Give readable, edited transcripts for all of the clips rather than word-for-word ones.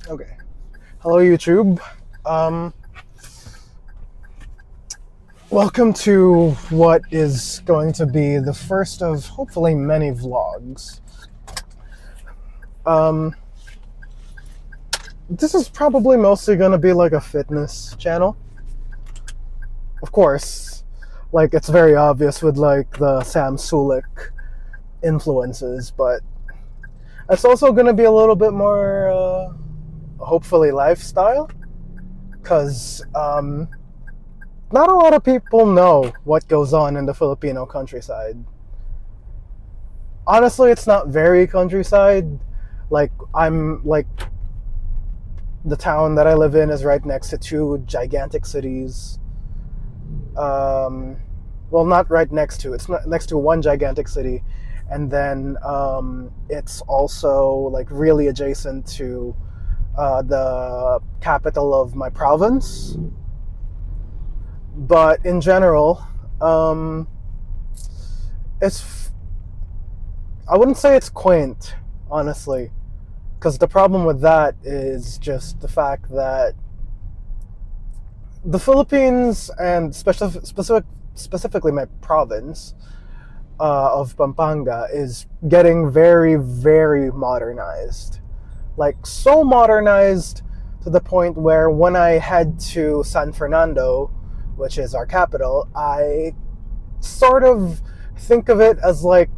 Okay. Hello, YouTube. Um, Welcome to what is going to be the first of hopefully many vlogs. Um, this is probably mostly going to be like a fitness channel. Of course, like it's very obvious with like the Sam Sulik influences, but it's also going to be a little bit more, hopefully, lifestyle. Because not a lot of people know what goes on in the Filipino countryside. Honestly, it's not very countryside. Like, I'm like, the town that I live in is right next to two gigantic cities. Um, well, not right next to. It's not next to one gigantic city, and then it's also like really adjacent to the capital of my province. But in general, um, it's I wouldn't say it's quaint, honestly, because the problem with that is just the fact that the Philippines and specifically my province of Pampanga is getting very, very modernized. Like, so modernized to the point where when I head to San Fernando, which is our capital, I sort of think of it as like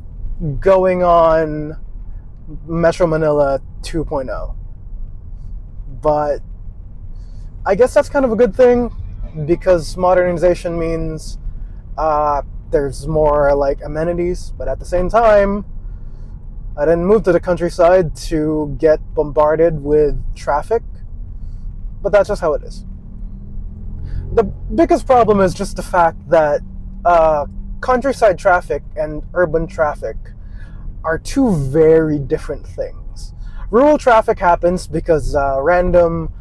going on Metro Manila 2.0. But I guess that's kind of a good thing because modernization means there's more like amenities, but at the same time, I didn't move to the countryside to get bombarded with traffic, but that's just how it is. The biggest problem is just the fact that countryside traffic and urban traffic are two very different things. Rural traffic happens because random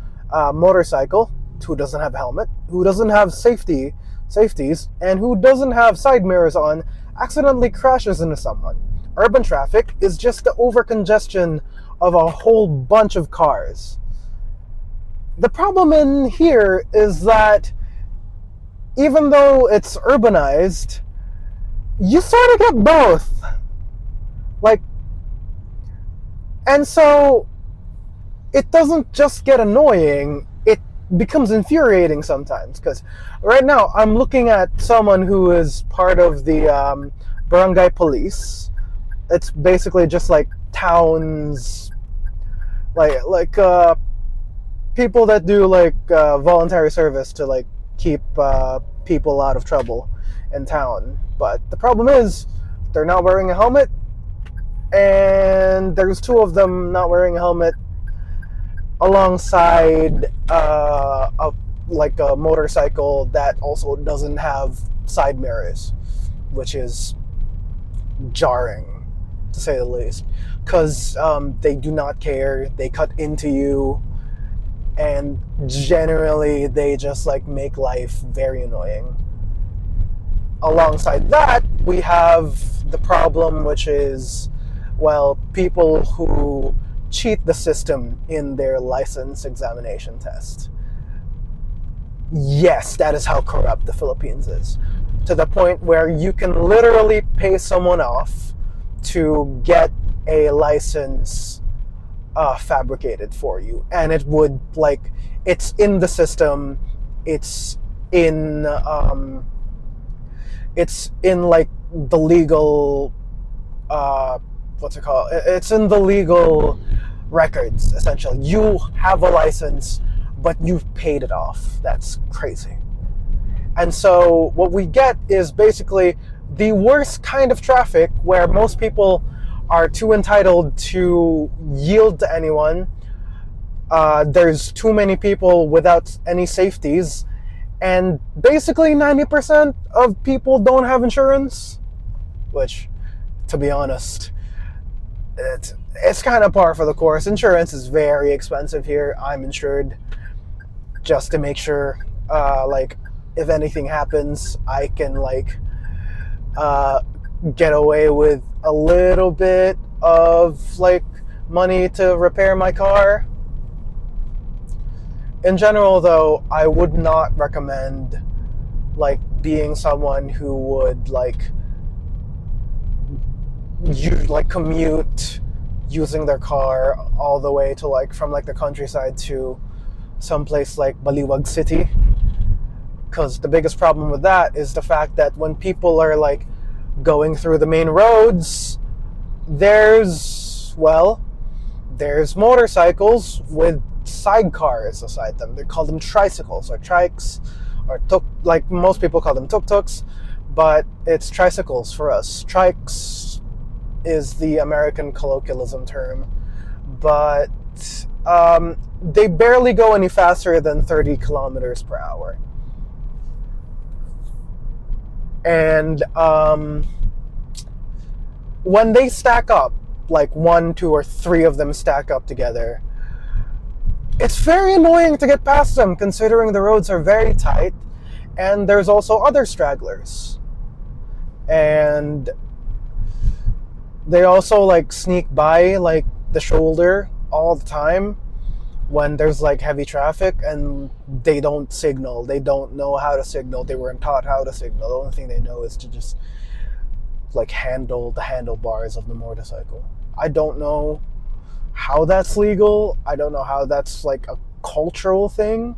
motorcycle who doesn't have a helmet, who doesn't have safeties, and who doesn't have side mirrors on accidentally crashes into someone. Urban traffic is just the overcongestion of a whole bunch of cars. The problem in here is that even though it's urbanized, you sort of get both. Like, and so it doesn't just get annoying, it becomes infuriating sometimes. Because right now I'm looking at someone who is part of the barangay police. It's basically just like towns, like people that do like voluntary service to like keep people out of trouble in town. But the problem is they're not wearing a helmet, and there's two of them not wearing a helmet alongside like a motorcycle that also doesn't have side mirrors, which is jarring to say the least. Because they do not care, they cut into you, and generally they just like make life very annoying. Alongside that, we have the problem, which is, well, people who cheat the system in their license examination test. Yes, that is how corrupt the Philippines is. To the point where you can literally pay someone off to get a license fabricated for you. And it would, like, it's in the system, it's in, like, the legal, what's it called? It's in the legal records, essentially. You have a license, but you've paid it off. That's crazy. And so what we get is basically the worst kind of traffic where most people are too entitled to yield to anyone. There's too many people without any safeties. And basically 90% of people don't have insurance, which, to be honest, it's kind of par for the course. Insurance is very expensive here. I'm insured just to make sure, like, if anything happens, I can, like, get away with a little bit of, like, money to repair my car. In general, though, I would not recommend like being someone who would like you like commute using their car all the way to like from like the countryside to someplace like Baliwag City, because the biggest problem with that is the fact that when people are like going through the main roads, there's well there's motorcycles with sidecars beside them. They call them tricycles or trikes or tuk, like most people call them tuk-tuks, but it's tricycles for us. Trikes is the American colloquialism term, but they barely go any faster than 30 kilometers per hour. And when they stack up, like one, two, or three of them stack up together, it's very annoying to get past them considering the roads are very tight and there's also other stragglers. And they also like sneak by like the shoulder all the time when there's like heavy traffic, and they don't signal. They don't know how to signal. They weren't taught how to signal. The only thing they know is to just like handle the handlebars of the motorcycle. I don't know how that's legal. I don't know how that's like a cultural thing,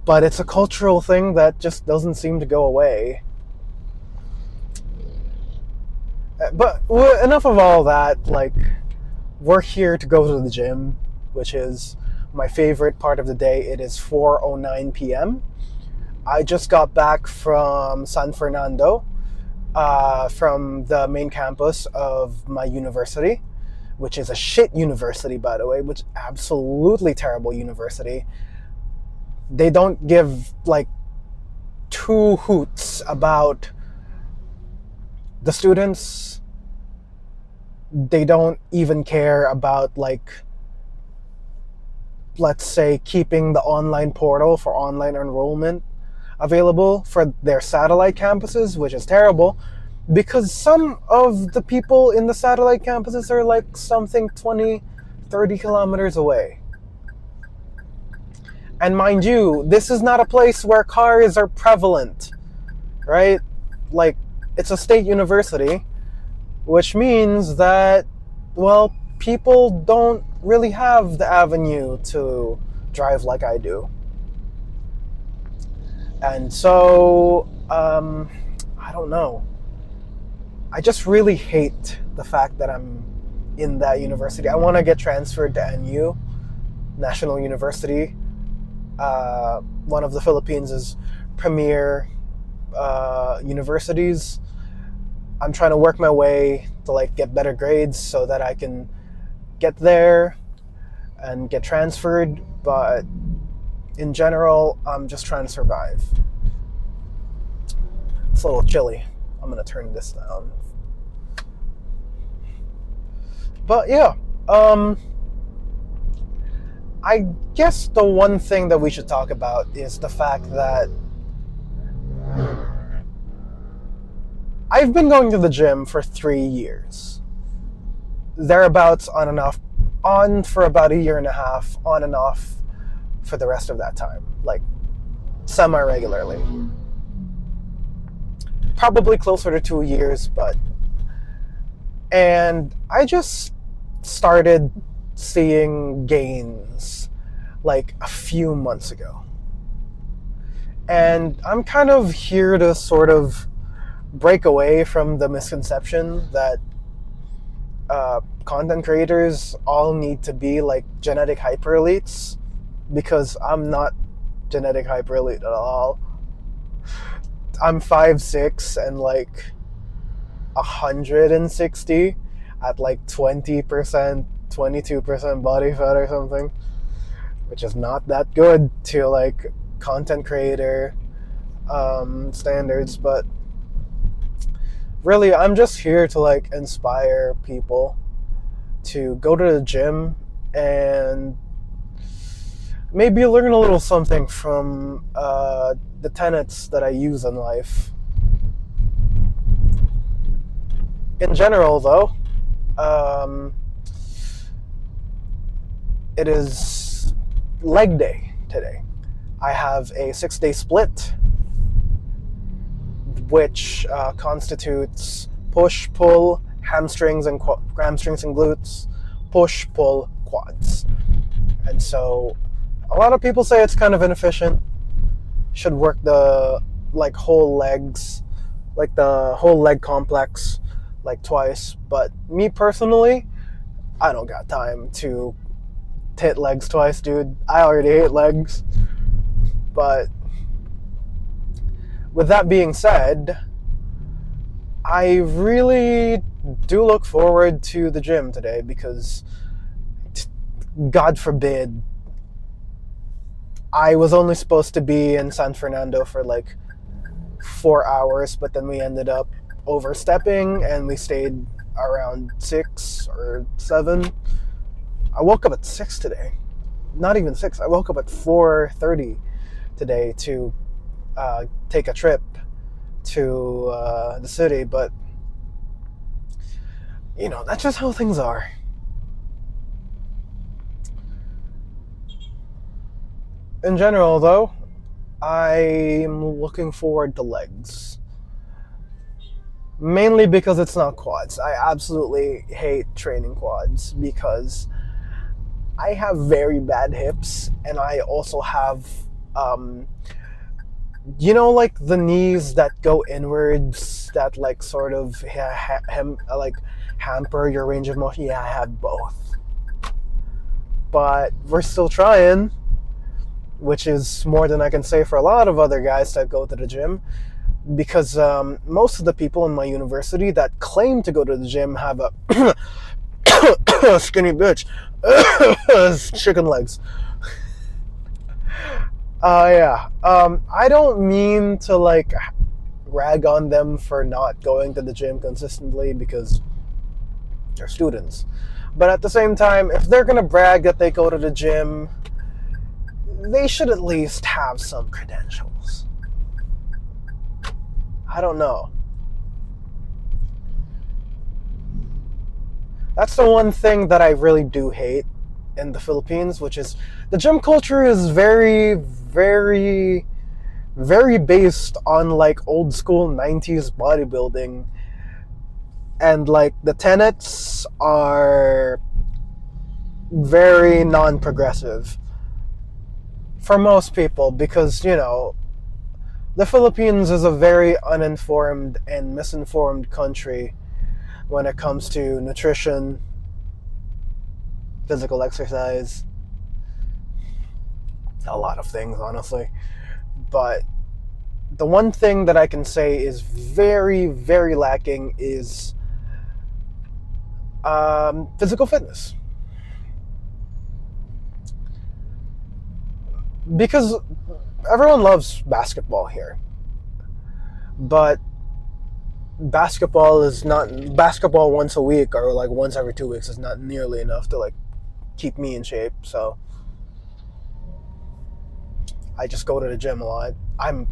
but it's a cultural thing that just doesn't seem to go away. But enough of all that. Like, we're here to go to the gym, which is my favorite part of the day. It is 4:09 p.m. I just got back from San Fernando, from the main campus of my university, which is a shit university, by the way, which absolutely terrible university. They don't give like two hoots about the students. They don't even care about like, let's say, keeping the online portal for online enrollment available for their satellite campuses, which is terrible because some of the people in the satellite campuses are like something 20, 30 kilometers away. And mind you, this is not a place where cars are prevalent, right? Like, it's a state university, which means that, well, people don't really have the avenue to drive like I do. And so, I don't know. I just really hate the fact that I'm in that university. I want to get transferred to NU, National University, one of the Philippines' premier universities. I'm trying to work my way to like get better grades so that I can get there and get transferred, but in general, I'm just trying to survive. It's a little chilly. I'm gonna turn this down. But yeah, I guess the one thing that we should talk about is the fact that I've been going to the gym for 3 years. Thereabouts, on and off. On for about a year and a half, on and off for the rest of that time. Like, semi-regularly. Probably closer to 2 years, but... And I just started seeing gains like a few months ago. And I'm kind of here to sort of break away from the misconception that content creators all need to be like genetic hyper elites, because I'm not genetic hyper elite at all. I'm 5'6" and like 160 at like 20%, 22% body fat or something, which is not that good to like content creator standards. But really, I'm just here to like inspire people to go to the gym and maybe learn a little something from the tenets that I use in life. In general, though, it is leg day today. I have a 6-day split, which constitutes push, pull, hamstrings and glutes, push, pull, quads. And so a lot of people say it's kind of inefficient. Should work the whole legs, like the whole leg complex, like twice. But me personally, I don't got time to hit legs twice, dude. I already hate legs. But with that being said, I really do look forward to the gym today because, God forbid, I was only supposed to be in San Fernando for like 4 hours, but then we ended up overstepping and we stayed around 6 or 7. I woke up at 6 today. Not even 6. I woke up at 4:30 today to take a trip to the city, but that's just how things are. In general, though, I'm looking forward to legs. Mainly because it's not quads. I absolutely hate training quads because I have very bad hips, and I also have, like the knees that go inwards that like sort of hamper your range of motion. Yeah, I have both. But we're still trying, which is more than I can say for a lot of other guys that go to the gym, because most of the people in my university that claim to go to the gym have a skinny bitch, chicken legs. Yeah. I don't mean to like rag on them for not going to the gym consistently because they're students. But at the same time, if they're gonna brag that they go to the gym, they should at least have some credentials. I don't know. That's the one thing that I really do hate in the Philippines, which is the gym culture is very, very, very based on like old school 90s bodybuilding. And like the tenets are very non-progressive for most people because, the Philippines is a very uninformed and misinformed country when it comes to nutrition, physical exercise, a lot of things, honestly. But the one thing that I can say is very, very lacking is physical fitness. Because everyone loves basketball here. But basketball once a week or like once every 2 weeks is not nearly enough to like keep me in shape. So I just go to the gym a lot. I'm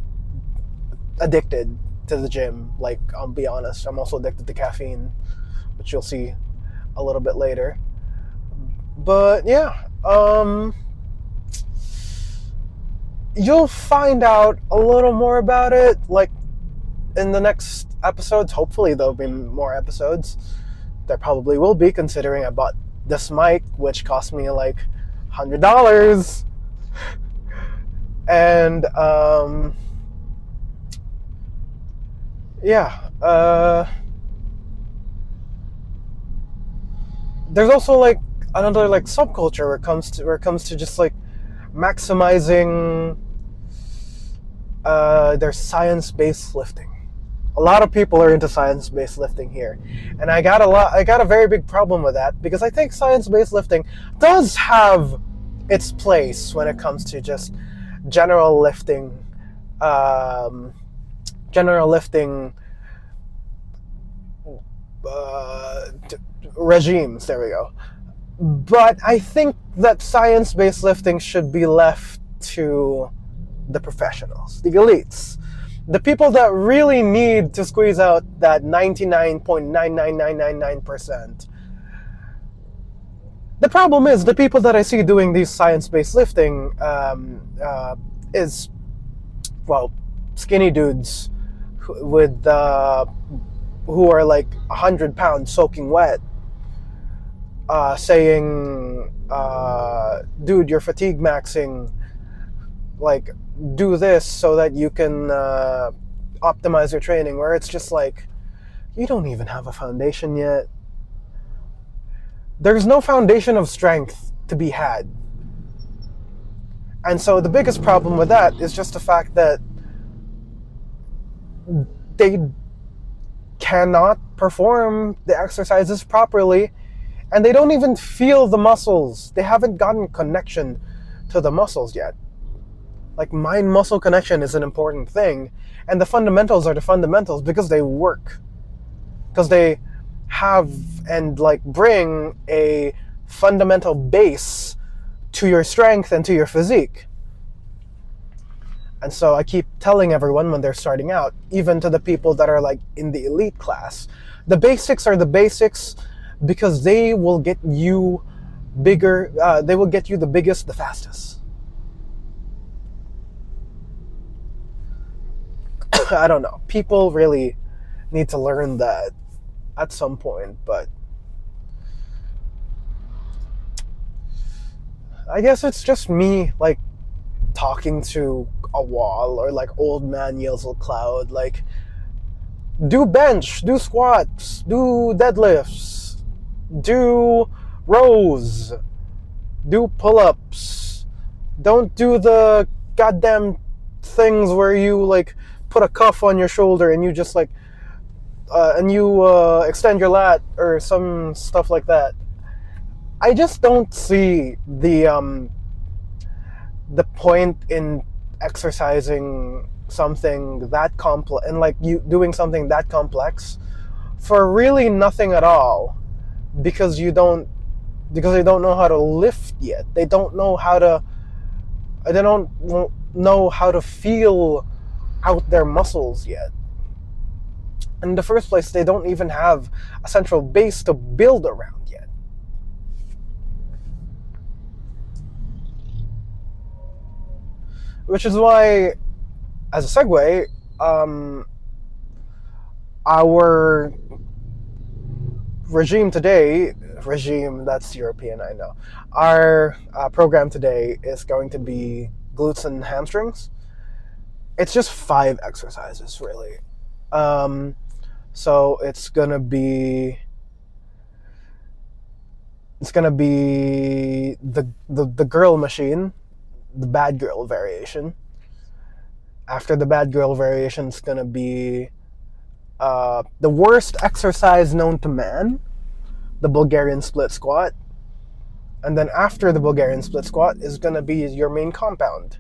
addicted to the gym. Like, I'll be honest, I'm also addicted to caffeine, which you'll see a little bit later. But yeah, you'll find out a little more about it like in the next episodes. Hopefully there'll be more episodes. There probably will be, considering I bought this mic, which cost me like $100. And there's also like another like subculture where it comes to just like maximizing their science-based lifting. A lot of people are into science-based lifting here, and I got a very big problem with that because I think science-based lifting does have its place when it comes to just general lifting regimes. There we go. But I think that science-based lifting should be left to the professionals, the elites, the people that really need to squeeze out that 99.99999%. The problem is the people that I see doing these science-based lifting is, well, skinny dudes with who are like 100 pounds soaking wet, saying, "Dude, you're fatigue maxing. Like, do this so that you can optimize your training." Where it's just like, you don't even have a foundation yet. There's no foundation of strength to be had. And so the biggest problem with that is just the fact that they cannot perform the exercises properly, and they don't even feel the muscles. They haven't gotten connection to the muscles yet. Like, mind-muscle connection is an important thing, and the fundamentals are the fundamentals because they work. Because they have and like bring a fundamental base to your strength and to your physique. And so I keep telling everyone when they're starting out, even to the people that are like in the elite class, the basics are the basics because they will get you bigger, they will get you the biggest, the fastest. I don't know. People really need to learn that at some point, but I guess it's just me like talking to a wall, or like old man yells at cloud, like, do bench, do squats, do deadlifts, do rows, do pull-ups. Don't do the goddamn things where you like put a cuff on your shoulder and you just like and you extend your lat or some stuff like that. I just don't see the point in exercising something that complex and like you doing something that complex for really nothing at all, because they don't know how to lift yet. They don't know how to feel out their muscles yet. In the first place, they don't even have a central base to build around yet. Which is why, as a segue, our regime, that's European, I know. Our program today is going to be glutes and hamstrings. It's just 5 exercises, really. So it's gonna be the girl machine, the bad girl variation. After the bad girl variation, it's gonna be the worst exercise known to man, the Bulgarian split squat. And then after the Bulgarian split squat is gonna be your main compound.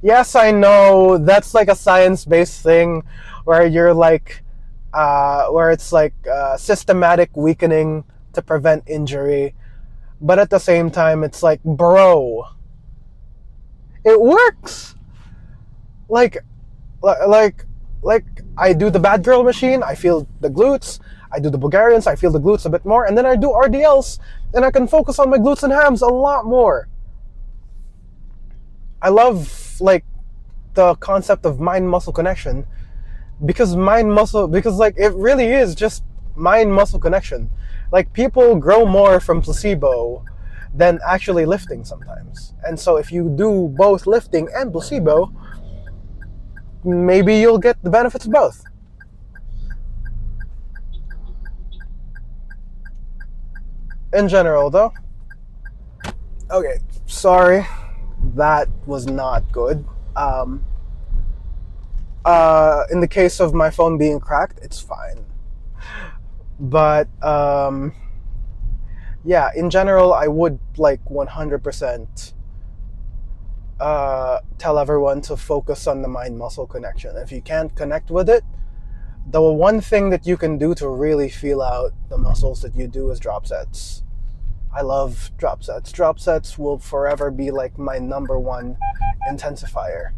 Yes, I know that's like a science-based thing where you're like, where it's like systematic weakening to prevent injury, but at the same time, it's like, bro, it works. Like I do the bad girl machine, I feel the glutes. I do the Bulgarians, I feel the glutes a bit more, and then I do RDLs, and I can focus on my glutes and hams a lot more. I love like the concept of mind-muscle connection because like it really is just mind-muscle connection. Like, people grow more from placebo than actually lifting sometimes. And so if you do both lifting and placebo, maybe you'll get the benefits of both. In general, though. Okay, sorry. That was not good. In the case of my phone being cracked, it's fine. But, yeah, in general, I would like 100% tell everyone to focus on the mind-muscle connection. If you can't connect with it, the one thing that you can do to really feel out the muscles that you do is drop sets. I love drop sets. Drop sets will forever be like my number one intensifier.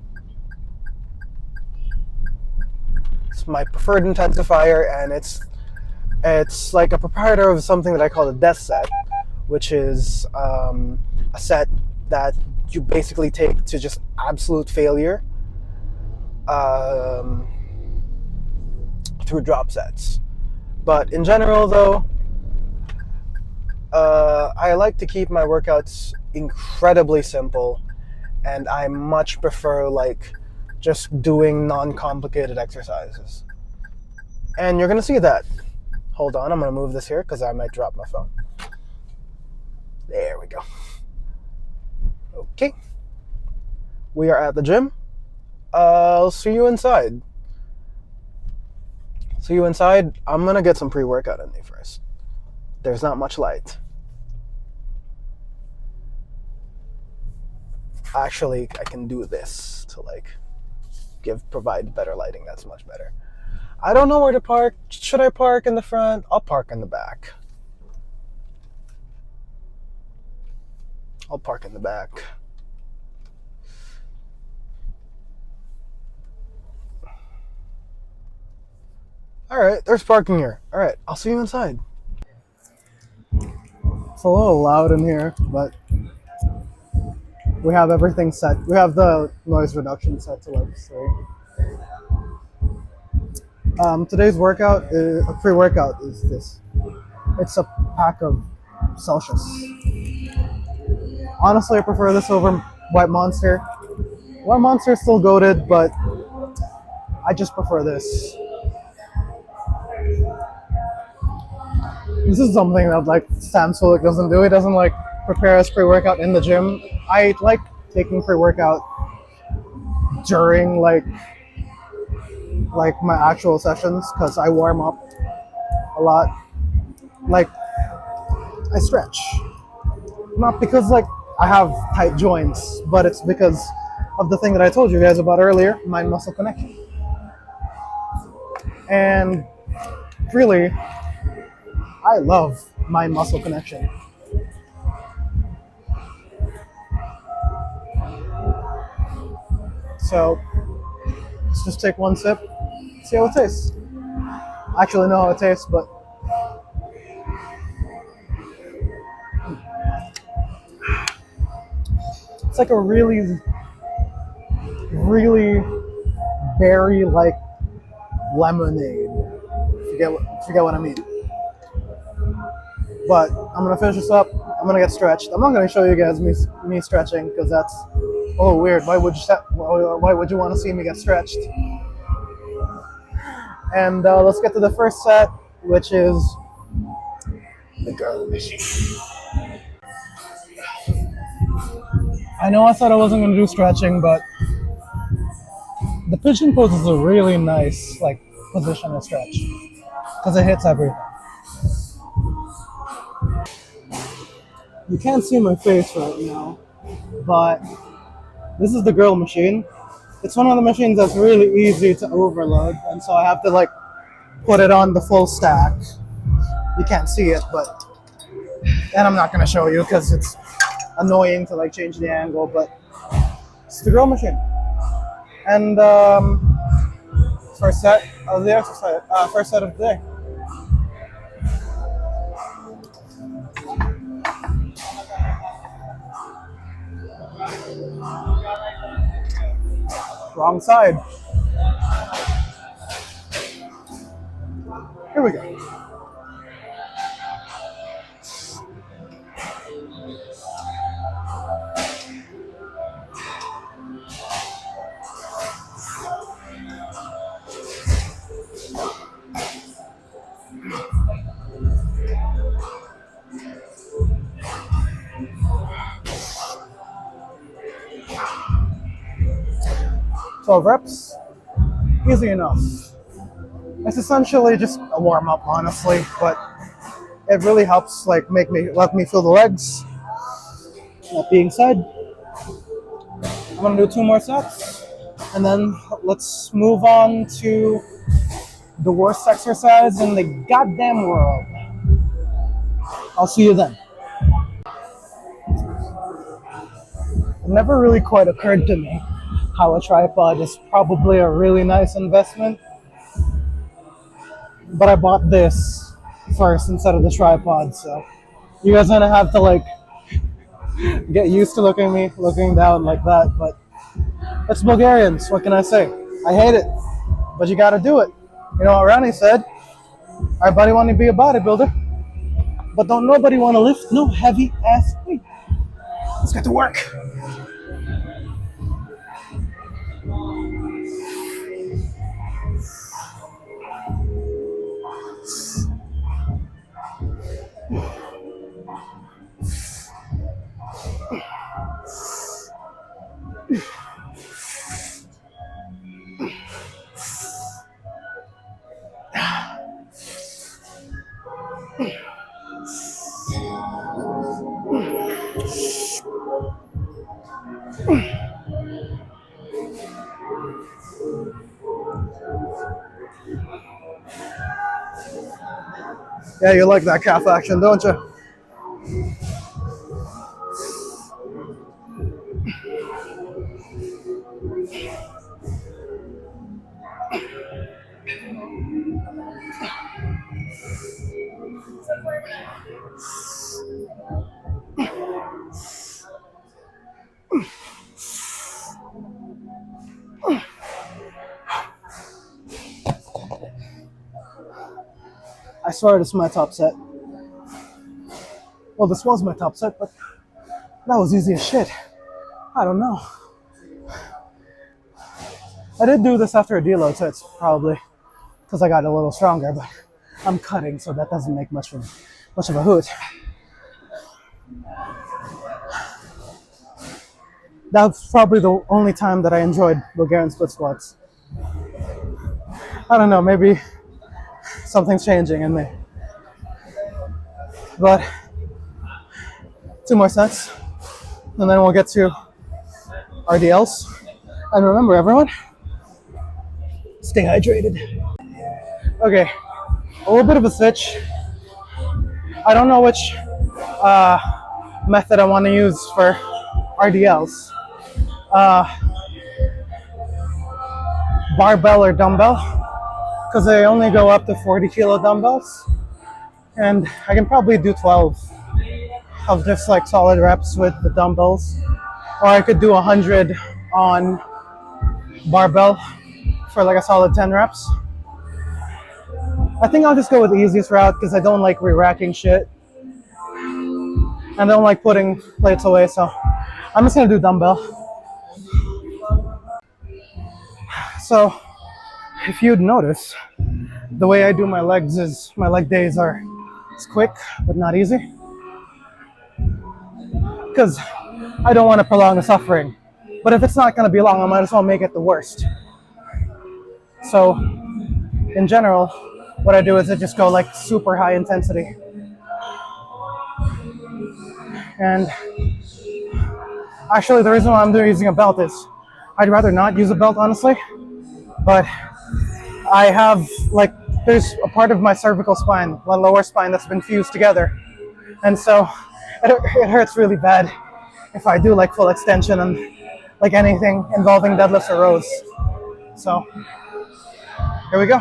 It's my preferred intensifier, and it's like a proprietor of something that I call a death set, which is a set that you basically take to just absolute failure um, through drop sets. But in general, though, I like to keep my workouts incredibly simple, and I much prefer like just doing non-complicated exercises. And you're gonna see that. Hold on, I'm gonna move this here because I might drop my phone. There we go. Okay. We are at the gym. I'll see you inside. See you inside. I'm gonna get some pre-workout in me first. There's not much light. Actually, I can do this to like provide better lighting. That's much better. I don't know where to park. Should I park in the front? I'll park in the back. I'll park in the back. All right, there's parking here. All right, I'll see you inside. It's a little loud in here, but we have everything set. We have the noise reduction set to like 3. Today's workout, a pre-workout, is this. It's a pack of Celsius. Honestly, I prefer this over White Monster. White Monster is still goated, but I just prefer this. This is something that like Sam Sulek doesn't do. He doesn't like prepare his pre-workout in the gym. I like taking pre-workout during like my actual sessions because I warm up a lot. Like I stretch, not because like I have tight joints, but it's because of the thing that I told you guys about earlier, mind-muscle connection. And really, I love mind-muscle connection. So let's just take one sip, see how it tastes. I actually know how it tastes, but it's like a really, really berry-like lemonade. If you get what I mean. But I'm gonna finish this up. I'm gonna get stretched. I'm not gonna show you guys me stretching because that's weird. Why would you want to see me get stretched? And let's get to the first set, which is the girl machine. I know I said I wasn't gonna do stretching, but the pigeon pose is a really nice like position to stretch because it hits everything. You can't see my face right now, but this is the girl machine. It's one of the machines that's really easy to overload, and so I have to like put it on the full stack. You can't see it, and I'm not gonna show you because it's annoying to like change the angle, but it's the girl machine. And first set of the exercise, first set of the day. Wrong side. Here we go. So reps, easy enough. It's essentially just a warm up, honestly, but it really helps like let me feel the legs. That being said, I'm gonna do 2 more sets, and then let's move on to the worst exercise in the goddamn world. I'll see you then. It never really quite occurred to me how a tripod is probably a really nice investment, but I bought this first instead of the tripod, so You guys are gonna have to like get used to looking down like that. But it's Bulgarians. What can I say? I hate it, but you gotta do it. You know what Ronnie said? Everybody want to be a bodybuilder, but don't nobody want to lift no heavy ass weight. Let's get to work. Yeah, you like that calf action, don't you? I swear this is my top set. Well, this was my top set, but that was easy as shit. I don't know. I did do this after a deload, so it's probably because I got a little stronger, but I'm cutting, so that doesn't make much of a hoot. That's probably the only time that I enjoyed Bulgarian split squats. I don't know, maybe something's changing in me. But 2 more sets, and then we'll get to RDLs. And remember, everyone, stay hydrated. Okay, a little bit of a switch. I don't know which method I want to use for RDLs. Barbell or dumbbell, because they only go up to 40 kilo dumbbells, and I can probably do 12 of just like solid reps with the dumbbells, or I could do 100 on barbell for like a solid 10 reps. I think I'll just go with the easiest route because I don't like re-racking shit. I don't like putting plates away, so I'm just gonna do dumbbell. So if you'd notice, the way I do my legs is my leg days are it's quick but not easy, because I don't want to prolong the suffering. But if it's not going to be long, I might as well make it the worst. So in general, what I do is I just go like super high intensity. And actually the reason why I'm using a belt is I'd rather not use a belt, honestly. But I have like, there's a part of my cervical spine, my lower spine, that's been fused together. And so it hurts really bad if I do like full extension and like anything involving deadlifts or rows. So here we go.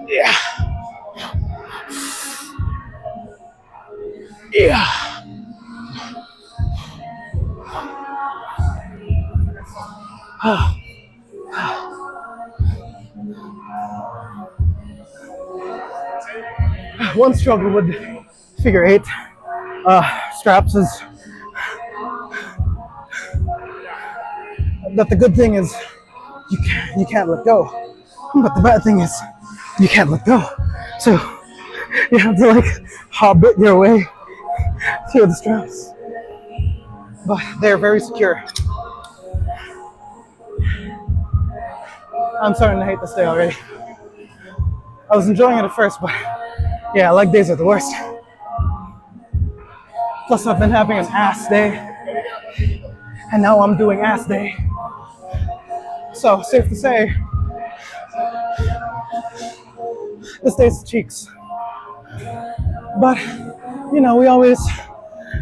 Yeah. Yeah. One struggle with figure eight straps is that the good thing is you can't let go, but the bad thing is you can't let go. So you have to like hobbit your way through the straps, but they're very secure. I'm starting to hate this day already. I was enjoying it at first, but yeah, leg days are the worst. Plus, I've been having an ass day, and now I'm doing ass day. So, safe to say, this day's cheeks. But, you know, we always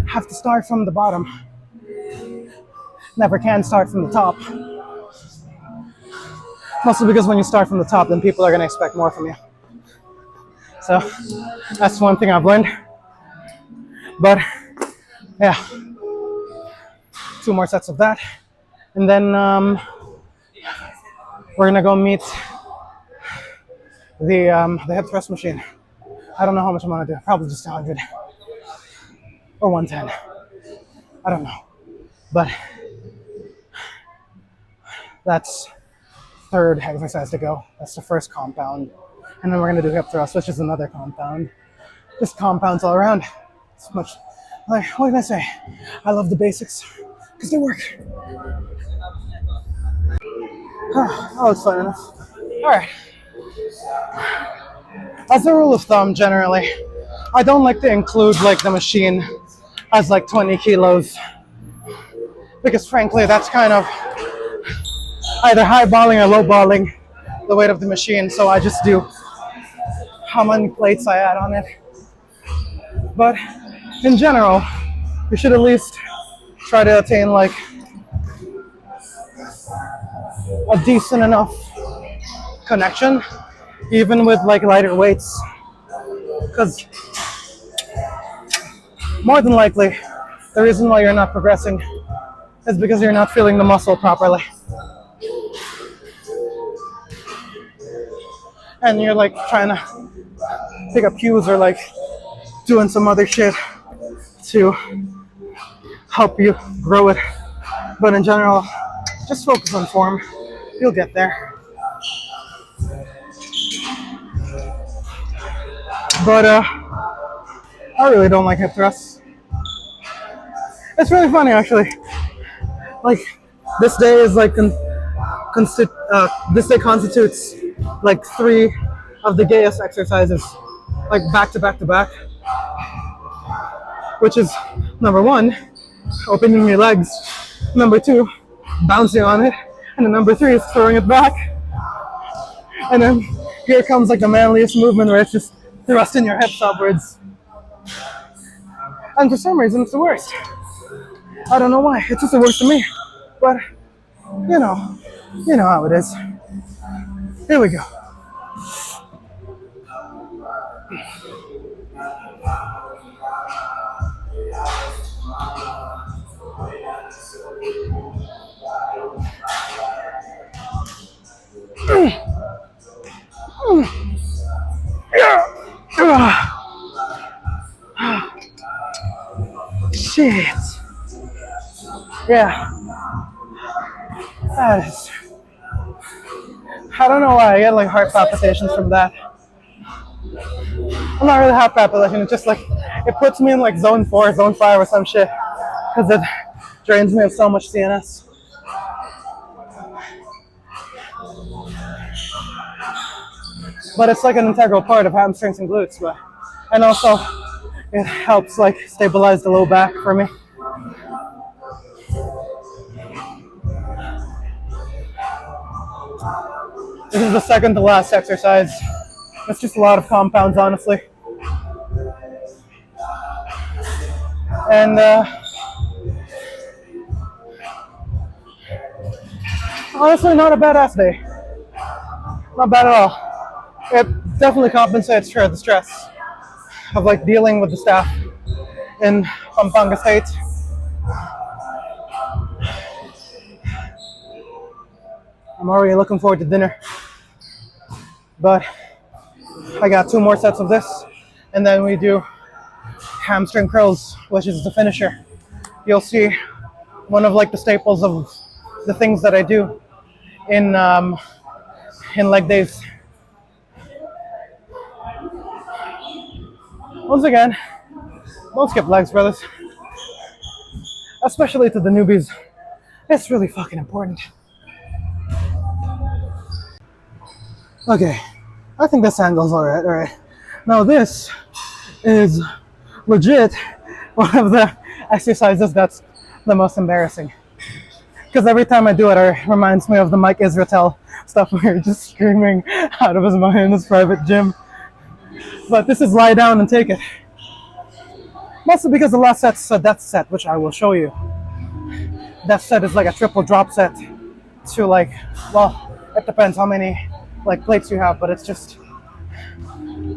have to start from the bottom. Never can start from the top. Mostly because when you start from the top, then people are going to expect more from you. So, that's one thing I've learned. But, yeah, 2 more sets of that. And then we're gonna go meet the hip thrust machine. I don't know how much I'm gonna do. Probably just 100 or 110. I don't know. But that's third exercise to go. That's the first compound. And then we're gonna do hip thrust, which is another compound. Just compounds all around. It's much, like, what can I say? I love the basics because they work. Oh, it's fun enough. All right. As a rule of thumb, generally, I don't like to include like the machine as like 20 kilos because frankly, that's kind of either highballing or lowballing the weight of the machine. So I just do how many plates I add on it. But in general, we should at least try to attain like a decent enough connection, even with like lighter weights, because more than likely the reason why you're not progressing is because you're not feeling the muscle properly, and you're like trying to pick up cues or like doing some other shit to help you grow it. But in general, just focus on form. You'll get there. But I really don't like hip thrusts. It's really funny actually. Like this day is like this day constitutes like 3 of the gayest exercises, like back to back to back. Which is number 1, opening your legs. Number 2, bouncing on it. And then number 3 is throwing it back. And then here comes like the manliest movement where it's just thrusting your hips upwards. And for some reason it's the worst. I don't know why. It's just the worst to me. But you know how it is. Here we go. Shit. Yeah. That is. I don't know why I get like heart palpitations from that. I'm not really heart palpitation. It's just like it puts me in like zone 4, zone 5, or some shit because it drains me of so much CNS. But it's like an integral part of hamstrings and glutes, and also it helps like stabilize the low back for me. This is the second to last exercise. It's just a lot of compounds, honestly. And honestly, not a badass day. Not bad at all. It definitely compensates for the stress of like dealing with the staff in Pampanga State. I'm already looking forward to dinner. But I got 2 more sets of this, and then we do hamstring curls, which is the finisher. You'll see one of like the staples of the things that I do in leg days. Once again, don't skip legs, brothers. Especially to the newbies. It's really fucking important. Okay, I think this angle's alright. Now this is legit one of the exercises that's the most embarrassing. Because every time I do it, it reminds me of the Mike Israetel stuff where you're just screaming out of his mind in his private gym. But this is lie down and take it. Mostly because the last set's a death set, which I will show you. Death set is like a triple drop set to like, well, it depends how many like plates you have, but it's just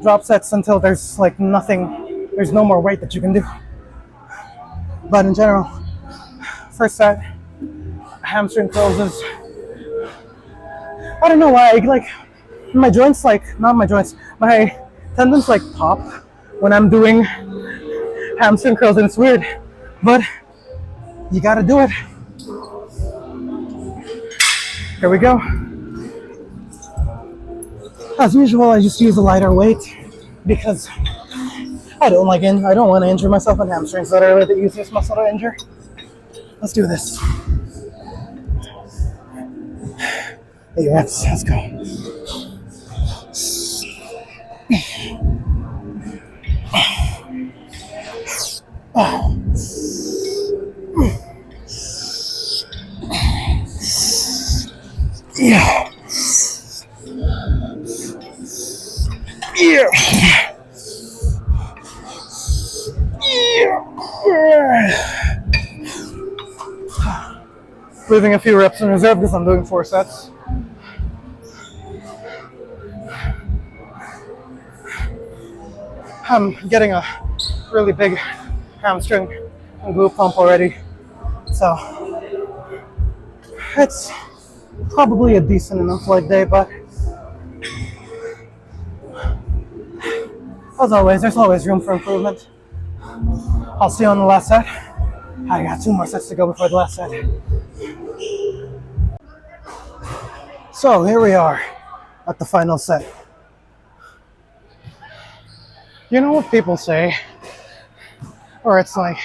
drop sets until there's like nothing, there's no more weight that you can do. But in general, first set, hamstring closes. I don't know why, like my joints, like not my joints, my tendons like pop when I'm doing hamstring curls, and it's weird, but you gotta do it. Here we go. As usual, I just use a lighter weight because I don't want to injure myself in hamstrings that are the easiest muscle to injure. Let's do this. Hey, let's go. Yeah. Yeah. Leaving a few reps in reserve because I'm doing 4 sets. I'm getting a really big hamstring and glute pump already, so it's probably a decent enough leg day, but as always, there's always room for improvement. I'll see you on the last set. I got 2 more sets to go before the last set. So here we are at the final set. You know what people say? Or it's like,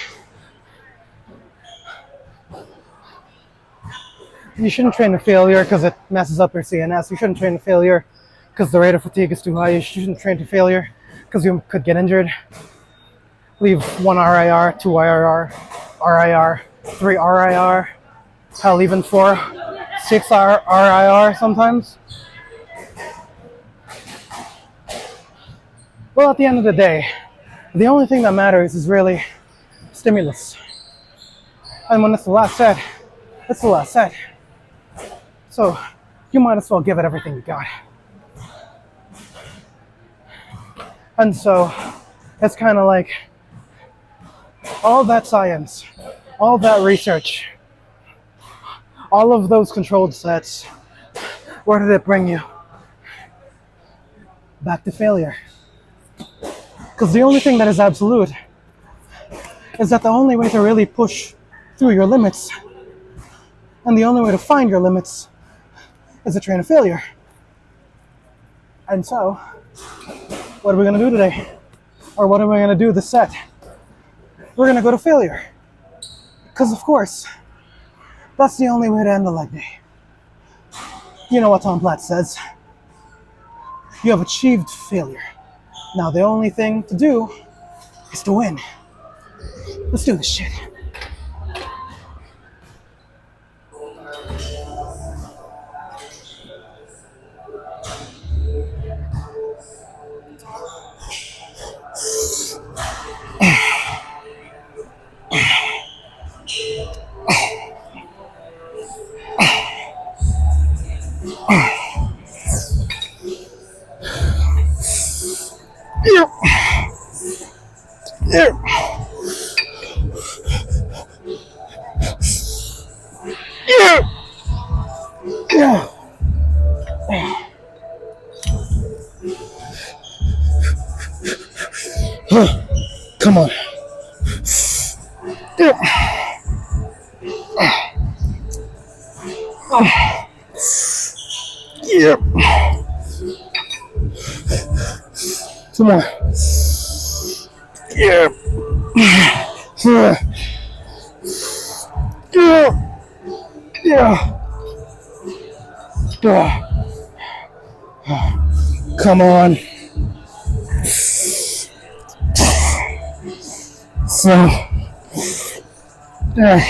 you shouldn't train to failure because it messes up your CNS. You shouldn't train to failure because the rate of fatigue is too high. You shouldn't train to failure because you could get injured. Leave 1 RIR, 2 RIR, 3 RIR, hell, even 4, 6 RIR sometimes. Well, at the end of the day, the only thing that matters is really stimulus. And when it's the last set, it's the last set. So you might as well give it everything you got. And so it's kind of like all that science, all that research, all of those controlled sets, where did it bring you? Back to failure. Because the only thing that is absolute is that the only way to really push through your limits and the only way to find your limits is a train of failure. And so, what are we going to do today? Or what are we going to do this set? We're going to go to failure. Because of course, that's the only way to end the leg day. You know what Tom Platt says. You have achieved failure. Now the only thing to do is to win. Let's do this shit. Come on. Two more. Yeah. Yeah. Come on. So. No.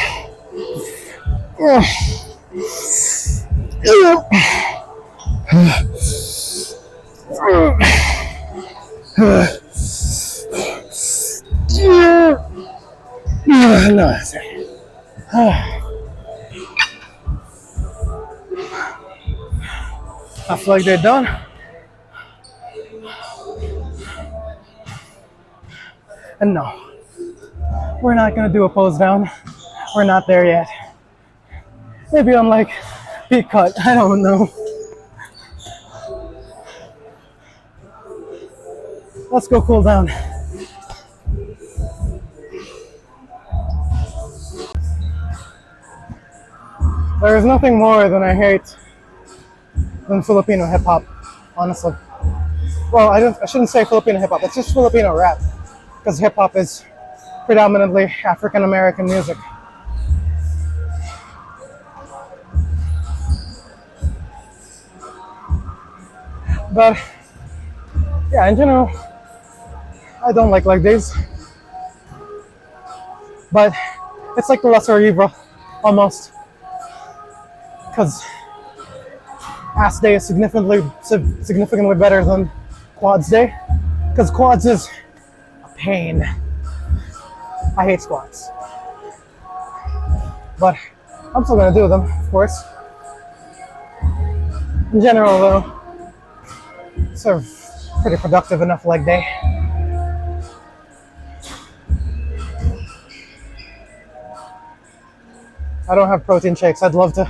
I feel like they're done. And no, we're not gonna do a pose down. We're not there yet. Maybe on like peak cut. I don't know. Let's go cool down. There is nothing more than I hate than Filipino hip hop, honestly. Well, I shouldn't say Filipino hip hop. It's just Filipino rap, because hip hop is predominantly African American music. But yeah, in general, I don't like these. But it's like the lesser evil, almost. Because Ass Day is significantly better than Quads Day. Because Quads is a pain. I hate squats. But I'm still gonna do them, of course. In general, though, it's a pretty productive enough leg day. I don't have protein shakes. I'd love to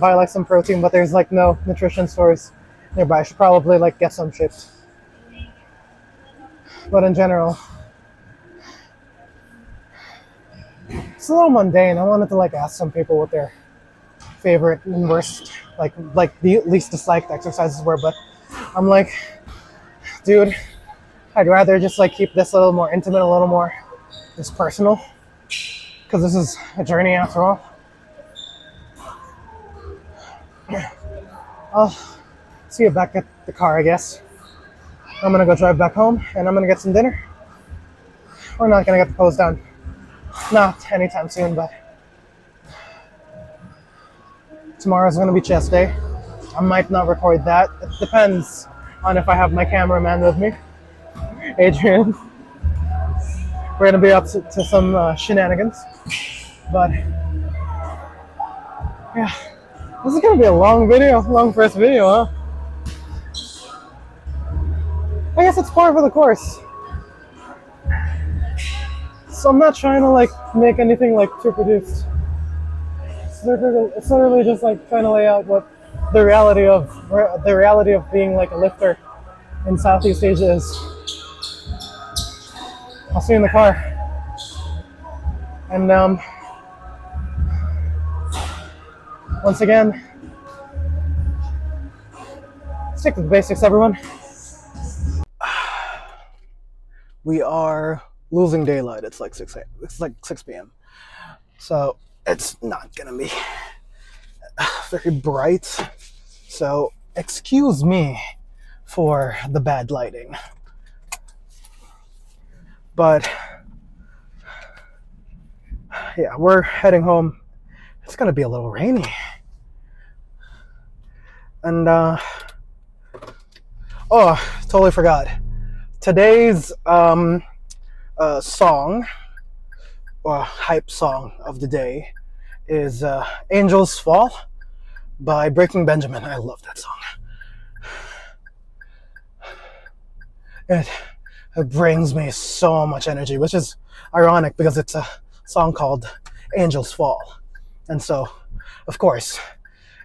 buy like some protein, but there's like no nutrition stores nearby. I should probably like get some shipped. But in general, it's a little mundane. I wanted to like ask some people what their favorite and worst, like the least disliked exercises were, but I'm like, dude, I'd rather just like keep this a little more intimate, a little more just personal, because this is a journey after all. I'll see you back at the car, I guess. I'm gonna go drive back home and I'm gonna get some dinner. We're not gonna get the pose done. Not anytime soon, but tomorrow's gonna be chest day. I might not record that. It depends on if I have my cameraman with me, Adrian. We're gonna be up to some shenanigans, but yeah, this is gonna be a long first video, huh? I guess it's par for the course. So I'm not trying to like make anything like too produced. It's literally just like trying to lay out what the reality of being like a lifter in Southeast Asia is. I'll see you in the car. And once again, stick to the basics, everyone. We are losing daylight. It's like 6 p.m. So it's not gonna be very bright. So excuse me for the bad lighting. But yeah, we're heading home. It's gonna be a little rainy. And totally forgot. Today's song, or hype song of the day, is Angels Fall by Breaking Benjamin. I love that song. It brings me so much energy, which is ironic because it's a song called Angels Fall. And so, of course,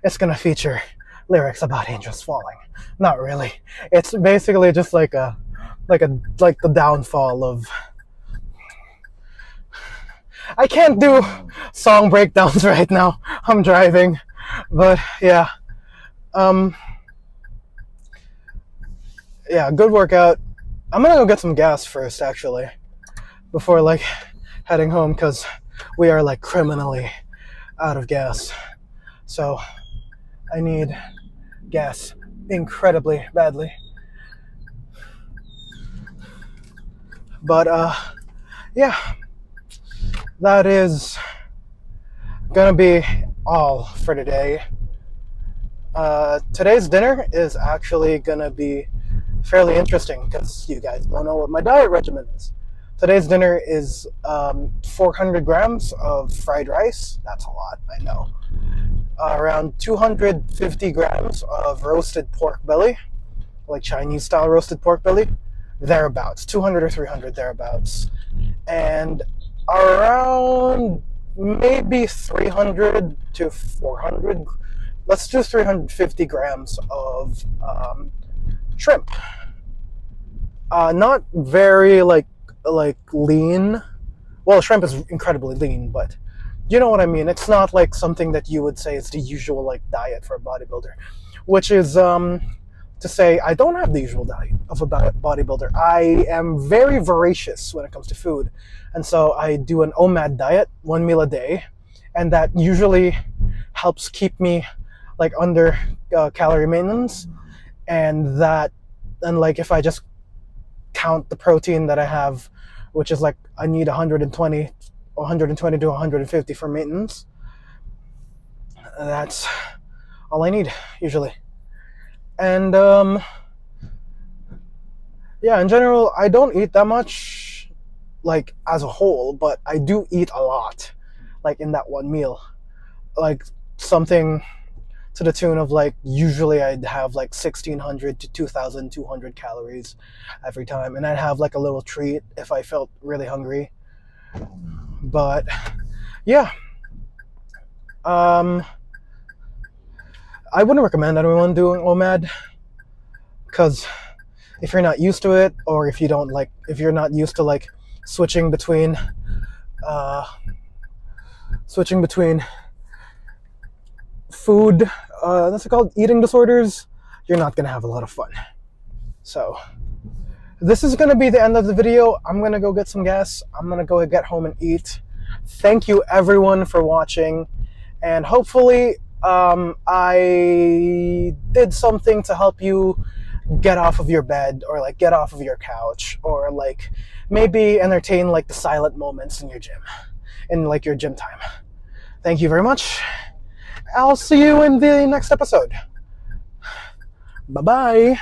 it's gonna feature lyrics about angels falling. Not really. It's basically just like the downfall of... I can't do song breakdowns right now. I'm driving. But yeah. yeah, good workout. I'm gonna go get some gas first, actually, before like heading home, because we are like criminally out of gas. So I need gas incredibly badly. But yeah, that is gonna be all for today. Today's dinner is actually gonna be fairly interesting because you guys don't know what my diet regimen is. Today's dinner is 400 grams of fried rice. That's a lot, I know. Around 250 grams of roasted pork belly, like Chinese style roasted pork belly, thereabouts, 200 or 300 thereabouts. And around maybe 300 to 400, let's do 350 grams of shrimp. Not very like lean. Well, shrimp is incredibly lean, but you know what I mean. It's not like something that you would say is the usual like diet for a bodybuilder, which is to say I don't have the usual diet of a bodybuilder. I am very voracious when it comes to food, and so I do an OMAD diet, 1 meal a day, and that usually helps keep me like under calorie maintenance, and like if I just count the protein that I have, which is like I need 120 to 150 for maintenance. That's all I need usually. And yeah, in general, I don't eat that much like as a whole, but I do eat a lot like in that 1 meal. Like something to the tune of like usually I'd have like 1600 to 2200 calories every time, and I'd have like a little treat if I felt really hungry. But yeah, I wouldn't recommend anyone doing OMAD because if you're not used to it, or if you're not used to like switching between uh, food, that's called eating disorders, you're not gonna have a lot of fun. So this is gonna be the end of the video. I'm gonna go get some gas. I'm gonna go get home and eat. Thank you everyone for watching, and hopefully I did something to help you get off of your bed, or like get off of your couch, or like maybe entertain like the silent moments in your gym, in like your gym time. Thank you very much. I'll see you in the next episode. Bye bye.